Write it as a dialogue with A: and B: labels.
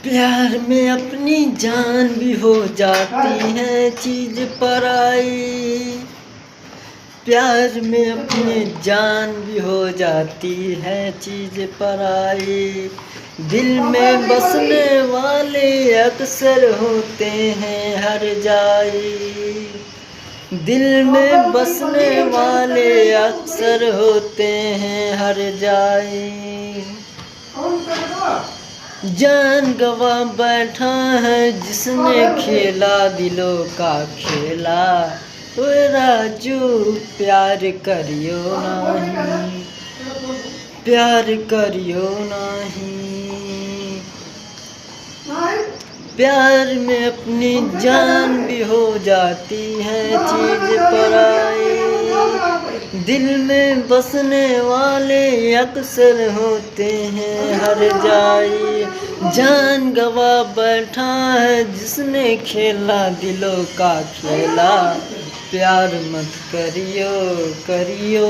A: प्यार में अपनी जान भी हो जाती है चीज पराई। प्यार में अपनी जान भी हो जाती है चीज पराई। दिल में बसने वाले अक्सर होते हैं हर जाई। दिल में बसने वाले अक्सर होते हैं हर जाई। जान गवा बैठा है जिसने खेला दिलों का खेला। ओए राजू प्यार करियो नहीं, प्यार करियो नहीं। प्यार में अपनी जान भी हो जाती है चीज पराई। दिल में बसने वाले अक्सर होते हैं हर जाई। जान गवा बैठा है जिसने खेला दिलों का खेला। प्यार मत करियो करियो